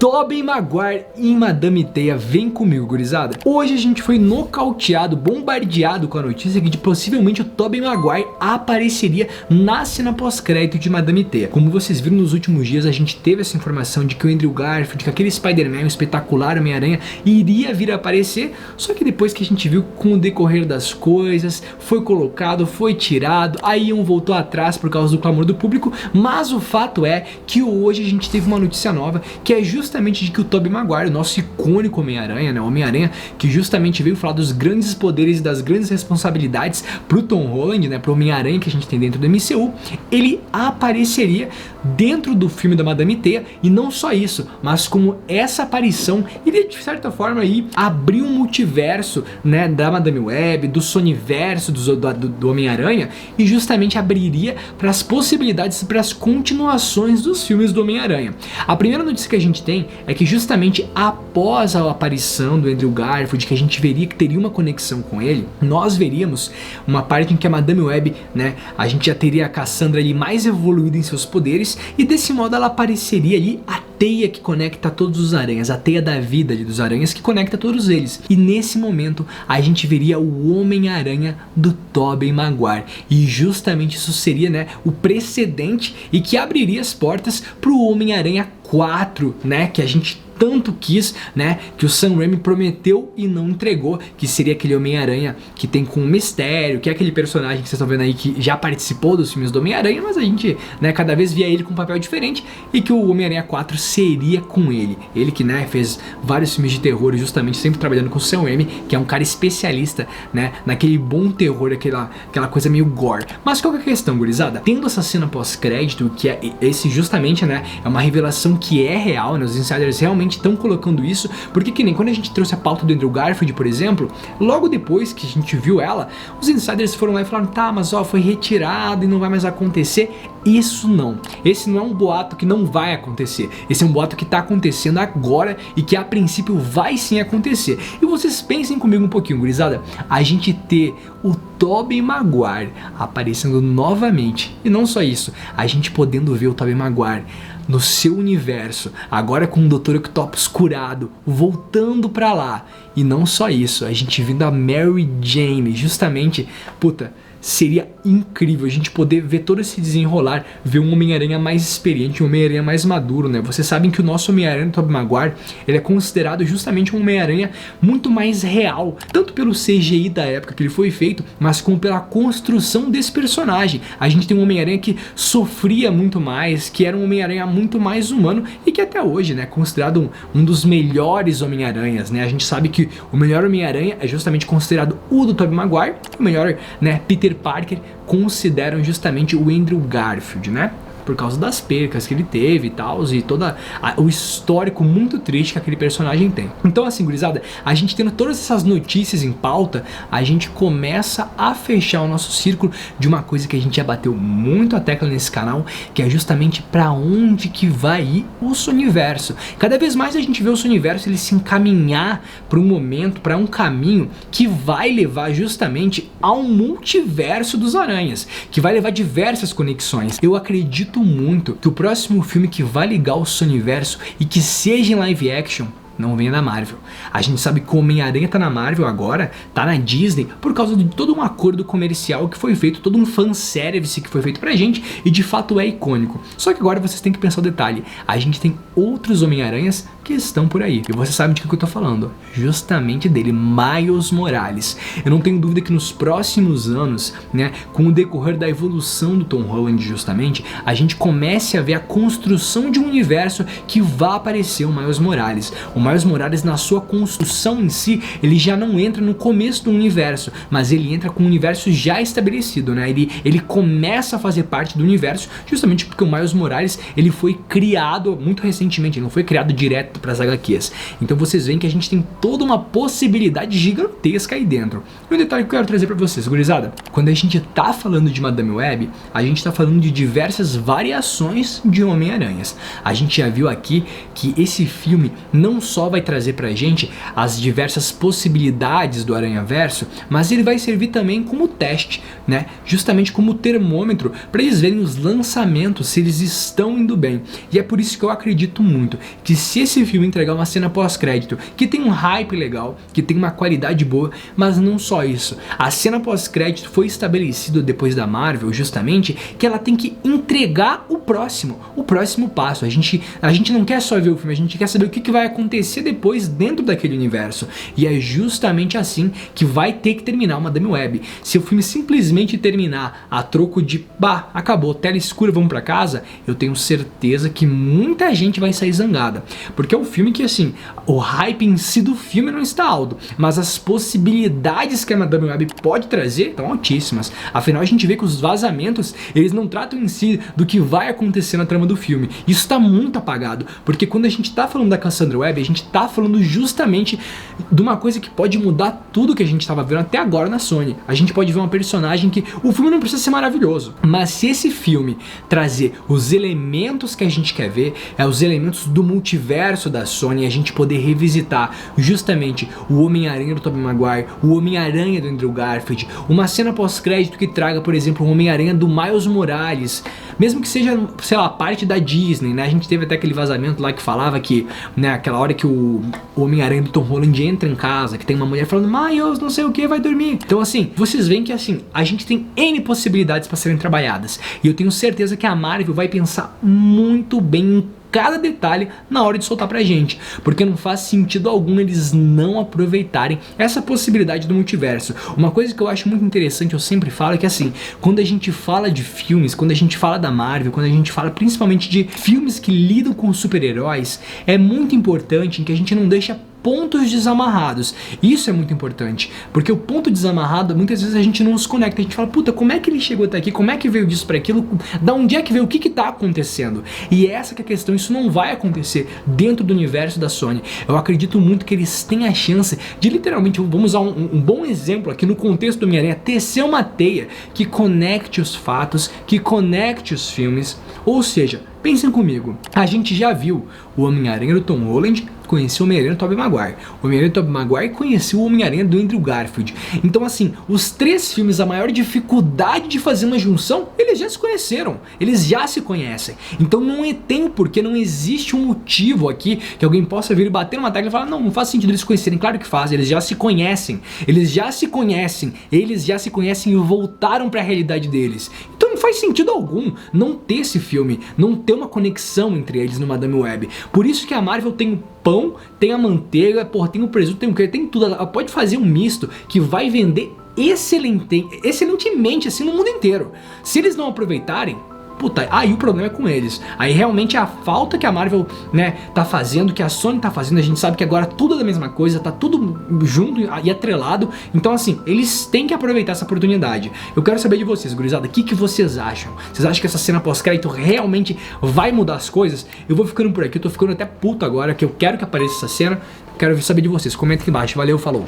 Tobey Maguire em Madame Teia, vem comigo, gurizada. Hoje a gente foi nocauteado, bombardeado com a notícia de que possivelmente o Tobey Maguire apareceria na cena pós-crédito de Madame Teia. Como vocês viram nos últimos dias, a gente teve essa informação de que o Andrew Garfield, que aquele Spider-Man, o espetacular Homem-Aranha, iria vir a aparecer, só que depois que a gente viu com o decorrer das coisas, foi colocado, foi tirado, aí um voltou atrás por causa do clamor do público, mas o fato é que hoje a gente teve uma notícia nova, que é justamente de que o Tobey Maguire, o nosso icônico Homem-Aranha, né, Homem-Aranha, que justamente veio falar dos grandes poderes e das grandes responsabilidades pro Tom Holland, né, pro Homem-Aranha que a gente tem dentro do MCU, ele apareceria dentro do filme da Madame Teia, e não só isso, mas como essa aparição iria de certa forma aí abrir um multiverso, né, da Madame Web, do Sonyverso, do Homem-Aranha, e justamente abriria para as possibilidades, para as continuações dos filmes do Homem-Aranha. A primeira notícia que a gente tem é que justamente após a aparição do Andrew Garfield, que a gente veria que teria uma conexão com ele, nós veríamos uma parte em que a Madame Web, né, a gente já teria a Cassandra ali mais evoluída em seus poderes, e desse modo ela apareceria ali a teia que conecta todos os aranhas, a teia da vida ali dos aranhas que conecta todos eles. E nesse momento a gente veria o Homem-Aranha do Tobey Maguire, e justamente isso seria, né, o precedente e que abriria as portas pro Homem-Aranha 4, né, que a gente tanto quis, né, que o Sam Raimi prometeu e não entregou, que seria aquele Homem-Aranha que tem com o Mistério, que é aquele personagem que vocês estão vendo aí que já participou dos filmes do Homem-Aranha, mas a gente, né, cada vez via ele com um papel diferente, e que o Homem-Aranha 4 seria com ele. Ele que, né, fez vários filmes de terror, justamente sempre trabalhando com o Sam Raimi, que é um cara especialista, né, naquele bom terror, aquela coisa meio gore. Mas qual que é a questão, gurizada? Tendo essa cena pós-crédito, que é esse justamente, né, é uma revelação que é real, né, os insiders realmente estão colocando isso, porque que nem quando a gente trouxe a pauta do Andrew Garfield, por exemplo, logo depois que a gente viu ela, os insiders foram lá e falaram, tá, mas ó, foi retirado e não vai mais acontecer. Isso não, esse não é um boato que não vai acontecer, esse é um boato que tá acontecendo agora e que a princípio vai sim acontecer. E vocês pensem comigo um pouquinho, gurizada, a gente ter o Tobey Maguire aparecendo novamente, e não só isso, a gente podendo ver o Tobey Maguire no seu universo, agora com o Dr. Octopus curado, voltando pra lá. E não só isso, a gente vendo a Mary Jane, justamente, puta, seria incrível a gente poder ver todo esse desenrolar, ver um Homem-Aranha mais experiente, um Homem-Aranha mais maduro, né? Vocês sabem que o nosso Homem-Aranha, Tobey Maguire, ele é considerado justamente um Homem-Aranha muito mais real, tanto pelo CGI da época que ele foi feito, mas como pela construção desse personagem. A gente tem um Homem-Aranha que sofria muito mais, que era um Homem-Aranha muito mais humano, e que até hoje, né, é considerado um dos melhores Homem-Aranhas, né? A gente sabe que o melhor Homem-Aranha é justamente considerado o do Tobey Maguire, o melhor, né, Peter Parker consideram justamente o Andrew Garfield, né? Por causa das percas que ele teve e tal, e todo o histórico muito triste que aquele personagem tem. Então assim, gurizada, a gente tendo todas essas notícias em pauta, a gente começa a fechar o nosso círculo de uma coisa que a gente já bateu muito a tecla nesse canal, que é justamente para onde que vai ir o Sonyverso. Cada vez mais a gente vê o Sonyverso ele se encaminhar para um momento, para um caminho que vai levar justamente ao multiverso dos aranhas, que vai levar diversas conexões. Eu acredito muito que o próximo filme que vai ligar o Sonyverso e que seja em live action não venha da Marvel. A gente sabe que o Homem-Aranha tá na Marvel agora, tá na Disney, por causa de todo um acordo comercial que foi feito, todo um fanservice que foi feito pra gente, e de fato é icônico. Só que agora vocês têm que pensar o detalhe, a gente tem outros Homem-Aranhas que estão por aí, e vocês sabem de que eu tô falando, justamente dele, Miles Morales. Eu não tenho dúvida que nos próximos anos, né, com o decorrer da evolução do Tom Holland justamente, a gente comece a ver a construção de um universo que vai aparecer o Miles Morales. O Miles Morales, na sua construção em si, ele já não entra no começo do universo, mas ele entra com o universo já estabelecido, né? Ele começa a fazer parte do universo, justamente porque o Miles Morales, ele foi criado muito recentemente, ele não foi criado direto para as HQs. Então vocês veem que a gente tem toda uma possibilidade gigantesca aí dentro. E um detalhe que eu quero trazer para vocês, gurizada, quando a gente tá falando de Madame Web, a gente tá falando de diversas variações de Homem-Aranhas. A gente já viu aqui que esse filme não só vai trazer pra gente as diversas possibilidades do Aranhaverso, mas ele vai servir também como teste, né? Justamente como termômetro para eles verem os lançamentos, se eles estão indo bem. E é por isso que eu acredito muito que se esse esse filme entregar uma cena pós-crédito que tem um hype legal, que tem uma qualidade boa, mas não só isso. A cena pós-crédito foi estabelecido depois da Marvel, justamente, que ela tem que entregar o próximo passo. A gente não quer só ver o filme, a gente quer saber o que vai acontecer depois dentro daquele universo. E é justamente assim que vai ter que terminar uma Madame Web. Se o filme simplesmente terminar a troco de, bah, acabou, tela escura, vamos pra casa, eu tenho certeza que muita gente vai sair zangada. Porque é um filme que, assim, o hype em si do filme não está alto, mas as possibilidades que a Madame Web pode trazer estão altíssimas. Afinal, a gente vê que os vazamentos, eles não tratam em si do que vai acontecer na trama do filme. Isso está muito apagado, porque quando a gente tá falando da Cassandra Webb, a gente tá falando justamente de uma coisa que pode mudar tudo que a gente estava vendo até agora na Sony. A gente pode ver uma personagem que o filme não precisa ser maravilhoso, mas se esse filme trazer os elementos que a gente quer ver, os elementos do multiverso da Sony, e a gente poder revisitar justamente o Homem-Aranha do Tobey Maguire, o Homem-Aranha do Andrew Garfield, uma cena pós-crédito que traga, por exemplo, o Homem-Aranha do Miles Morales, mesmo que seja, sei lá, parte da Disney, né? A gente teve até aquele vazamento lá que falava que, né, aquela hora que o Homem-Aranha do Tom Holland entra em casa, que tem uma mulher falando, Miles, não sei o que, vai dormir. Então, assim, vocês veem que, assim, a gente tem N possibilidades para serem trabalhadas. E eu tenho certeza que a Marvel vai pensar muito bem em cada detalhe na hora de soltar pra gente, porque não faz sentido algum eles não aproveitarem essa possibilidade do multiverso. Uma coisa que eu acho muito interessante, eu sempre falo, é que, assim, quando a gente fala de filmes, quando a gente fala da Marvel, quando a gente fala principalmente de filmes que lidam com super-heróis, é muito importante que a gente não deixa pontos desamarrados. Isso é muito importante, porque o ponto desamarrado, muitas vezes a gente não se conecta, a gente fala, puta, como é que ele chegou até aqui, como é que veio disso para aquilo, da onde é que veio, o que tá acontecendo? E essa que é a questão, isso não vai acontecer dentro do universo da Sony. Eu acredito muito que eles têm a chance de, literalmente, vamos usar um bom exemplo aqui no contexto do Homem-Aranha, tecer uma teia que conecte os fatos, que conecte os filmes, ou seja, pensem comigo, a gente já viu o Homem-Aranha do Tom Holland conheceu o Homem-Aranha do Tobey Maguire. O Homem-Aranha do Tobey Maguire conheceu o Homem-Aranha do Andrew Garfield. Então, assim, os três filmes, a maior dificuldade de fazer uma junção, eles já se conheceram, eles já se conhecem. Então não tem porquê, não existe um motivo aqui que alguém possa vir e bater numa tecla e falar, não faz sentido eles se conhecerem. Claro que faz, eles já se conhecem, eles já se conhecem e voltaram para a realidade deles. Então não faz sentido algum não ter esse filme, não ter uma conexão entre eles no Madame Web. Por isso que a Marvel tem o pão, tem a manteiga, porra, tem o presunto, tem o que, tem tudo. Ela pode fazer um misto que vai vender excelentemente assim no mundo inteiro. Se eles não aproveitarem, puta, aí o problema é com eles. Aí realmente a falta que a Marvel, né, tá fazendo, que a Sony tá fazendo, a gente sabe que agora tudo é da mesma coisa, tá tudo junto e atrelado. Então, assim, eles têm que aproveitar essa oportunidade. Eu quero saber de vocês, gurizada, o que vocês acham? Vocês acham que essa cena pós-crédito realmente vai mudar as coisas? Eu vou ficando por aqui, eu tô ficando até puto agora, que eu quero que apareça essa cena. Quero saber de vocês, comenta aqui embaixo. Valeu, falou!